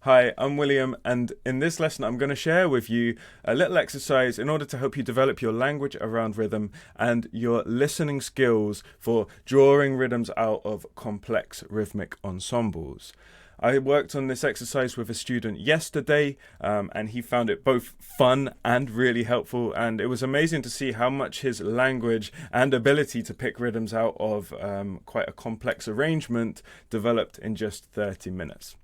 Hi, I'm William, and in this lesson I'm going to share with you a little exercise in order to help you develop your language around rhythm and your listening skills for drawing rhythms out of complex rhythmic ensembles. I worked on this exercise with a student yesterday, and he found it both fun and really helpful, and it was amazing to see how much his language and ability to pick rhythms out of quite a complex arrangement developed in just 30 minutes.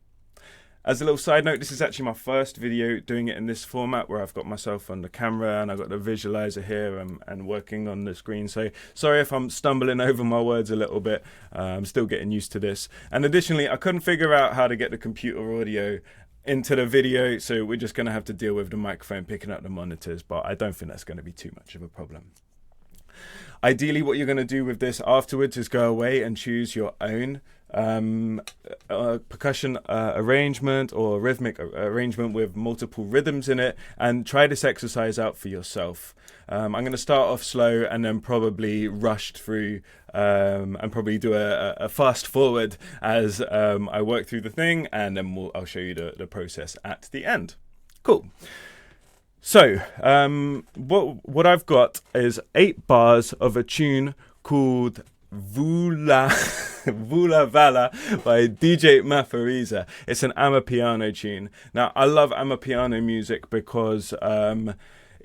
As a little side note, this is actually my first video doing it in this format where I've got myself on the camera and I've got the visualizer here and working on the screen. So sorry if I'm stumbling over my words a little bit. I'm still getting used to this. And additionally, I couldn't figure out how to get the computer audio into the video, so we're just going to have to deal with the microphone picking up the monitors, but I don't think that's going to be too much of a problem. Ideally, what you're going to do with this afterwards is go away and choose your own percussion arrangement or rhythmic arrangement with multiple rhythms in it, and try this exercise out for yourself. I'm going to start off slow and then probably rushed through and probably do a fast forward as I work through the thing, and then I'll show you the process at the end. Cool. So what I've got is 8 bars of a tune called Vula Vala by DJ Mafariza. It's an Amapiano tune. Now, I love Amapiano music because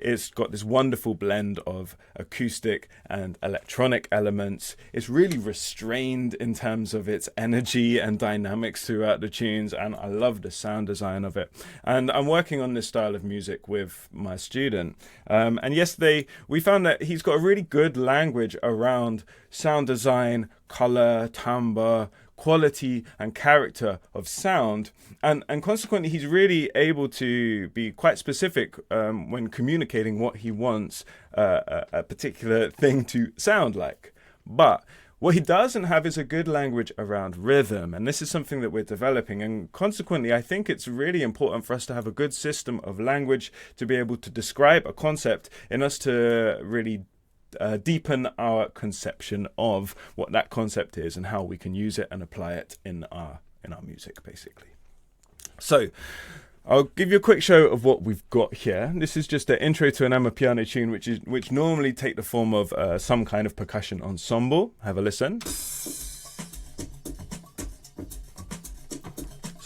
it's got this wonderful blend of acoustic and electronic elements. It's really restrained in terms of its energy and dynamics throughout the tunes, and I love the sound design of it. And I'm working on this style of music with my student. And yesterday we found that he's got a really good language around sound design, color, timbre, quality and character of sound, and consequently he's really able to be quite specific when communicating what he wants a particular thing to sound like. But what he doesn't have is a good language around rhythm, and this is something that we're developing, and consequently I think it's really important for us to have a good system of language to be able to describe a concept in us to really deepen our conception of what that concept is and how we can use it and apply it in our music, basically. So I'll give you a quick show of what we've got here. This is just an intro to an Amapiano tune, which normally take the form of some kind of percussion ensemble. Have a listen. So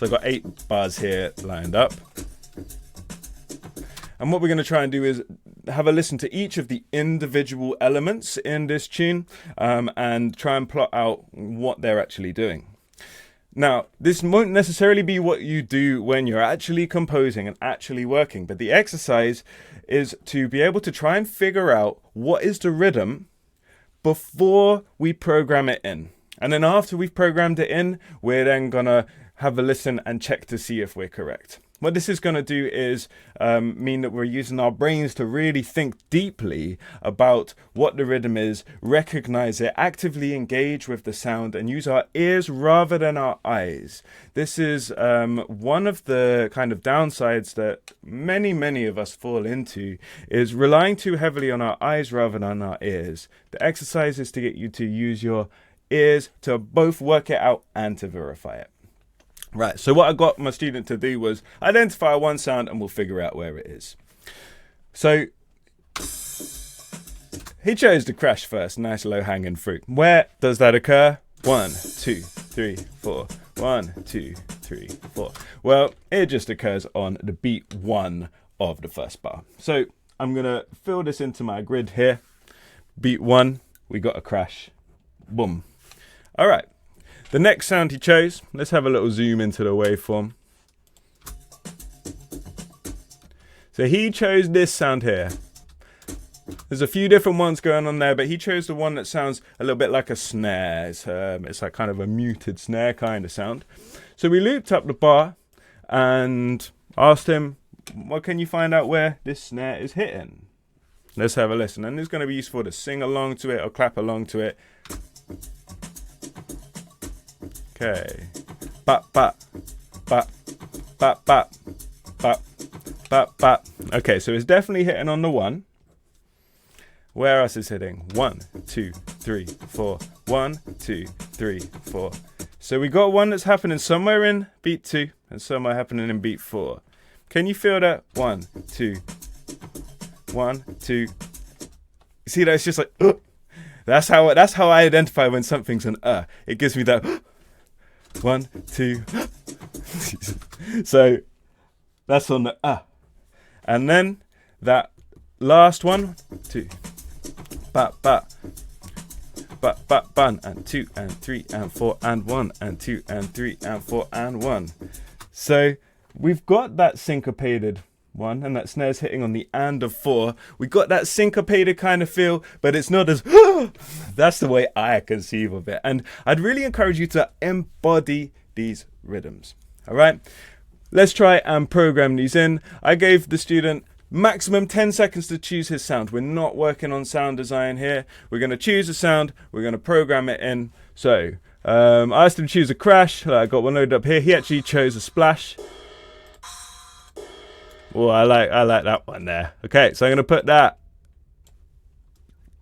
I've got 8 bars here lined up. And what we're going to try and do is have a listen to each of the individual elements in this tune and try and plot out what they're actually doing. Now, this won't necessarily be what you do when you're actually composing and actually working, but the exercise is to be able to try and figure out what is the rhythm before we program it in. And then after we've programmed it in, we're then going to have a listen and check to see if we're correct. What this is going to do is mean that we're using our brains to really think deeply about what the rhythm is, recognize it, actively engage with the sound, and use our ears rather than our eyes. This is one of the kind of downsides that many of us fall into, is relying too heavily on our eyes rather than our ears. The exercise is to get you to use your ears to both work it out and to verify it. Right, so what I got my student to do was identify one sound and we'll figure out where it is. So he chose the crash first, nice low hanging fruit. Where does that occur? 1, 2, 3, 4. 1, 2, 3, 4. Well, it just occurs on the beat 1 of the first bar. So I'm going to fill this into my grid here. Beat 1, we got a crash. Boom. All right. The next sound he chose, let's have a little zoom into the waveform. So he chose this sound here. There's a few different ones going on there, but he chose the one that sounds a little bit like a snare. It's like kind of a muted snare kind of sound. So we looped up the bar and asked him, what can you find out where this snare is hitting? Let's have a listen. And it's going to be useful to sing along to it or clap along to it. Okay. Bap, bap, bap, bap, bap, bap, bap, bap. Okay, so it's definitely hitting on the 1. Where else is hitting? 1, 2, 3, 4. 1, 2, 3, 4. So we got one that's happening somewhere in beat 2 and somewhere happening in beat 4. Can you feel that? 1, 2, 1, 2. You see that? It's just like, That's how I identify when something's an It gives me that 1, 2. So that's on the and then that last one, 2, ba ba ba ba bun, and 2 and 3 and 4 and 1 and 2 and 3 and 4 and 1. So we've got that syncopated one, and that snare's hitting on the and of 4. We got that syncopated kind of feel, but it's not as that's the way I conceive of it. And I'd really encourage you to embody these rhythms. All right, let's try and program these in. I gave the student maximum 10 seconds to choose his sound. We're not working on sound design here. We're going to choose a sound. We're going to program it in. So I asked him to choose a crash. I got one loaded up here. He actually chose a splash. Oh, I like that one there. Okay, so I'm going to put that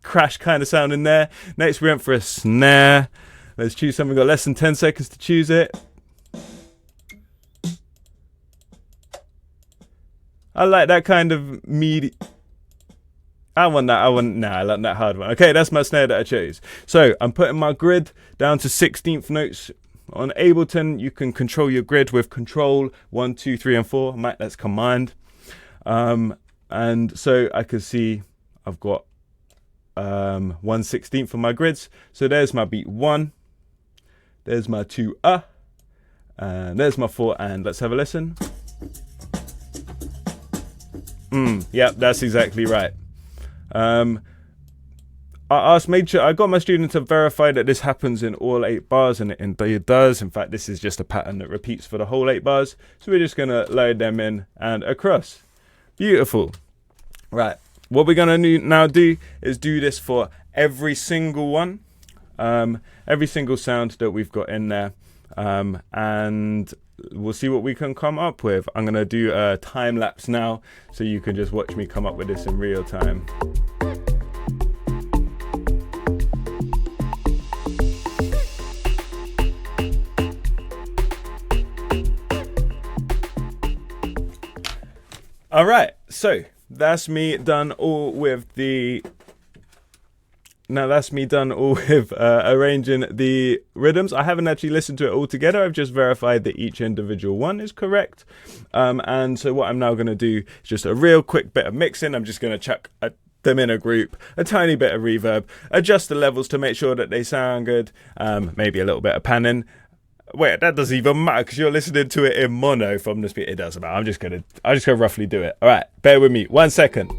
crash kind of sound in there. Next, we went for a snare. Let's choose something. We've got less than 10 seconds to choose it. I like that kind of I like that hard one. Okay, that's my snare that I chose. So I'm putting my grid down to 16th notes. On Ableton, you can control your grid with control 1, 2, 3, and 4. That's command. And so I can see I've got 1/16 for my grids. So there's my beat 1. There's my 2 and there's my 4 and. Let's have a listen. Yep, that's exactly right. I got my student to verify that this happens in all 8 bars, and it does. In fact, this is just a pattern that repeats for the whole 8 bars. So we're just going to load them in and across. Beautiful. Right. What we're going to now do is do this for every single one, every single sound that we've got in there, and we'll see what we can come up with. I'm going to do a time lapse now, so you can just watch me come up with this in real time. All right, so that's me done all with arranging the rhythms. I haven't actually listened to it all together. I've just verified that each individual one is correct. And so what I'm now going to do is just a real quick bit of mixing. I'm just going to chuck them in a group, a tiny bit of reverb, adjust the levels to make sure that they sound good, maybe a little bit of panning. Wait, that doesn't even matter because you're listening to it in mono from the speaker. It doesn't matter. I'm just gonna roughly do it. All right, bear with me 1 second.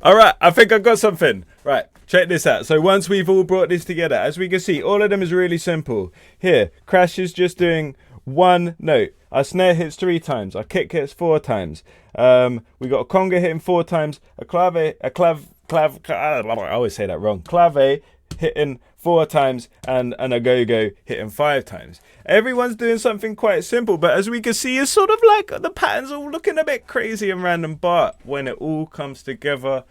All right, I think I've got something. Right, check this out. So once we've all brought this together, as we can see, all of them is really simple. Here, Crash is just doing one note. Our snare hits 3 times. Our kick hits 4 times. We got a conga hitting 4 times. I always say that wrong. Clave hitting 4 times, and a go-go hitting 5 times. Everyone's doing something quite simple, but as we can see, it's sort of like the patterns all looking a bit crazy and random. But when it all comes together,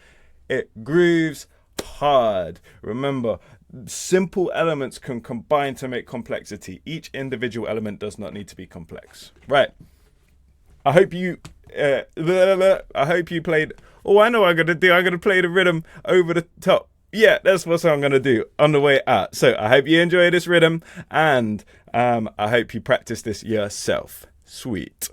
it grooves hard. Remember, simple elements can combine to make complexity. Each individual element does not need to be complex. Right. I hope you played. Oh, I know what I'm going to do. I'm going to play the rhythm over the top. Yeah, that's what I'm going to do on the way out. So I hope you enjoy this rhythm, and I hope you practice this yourself. Sweet.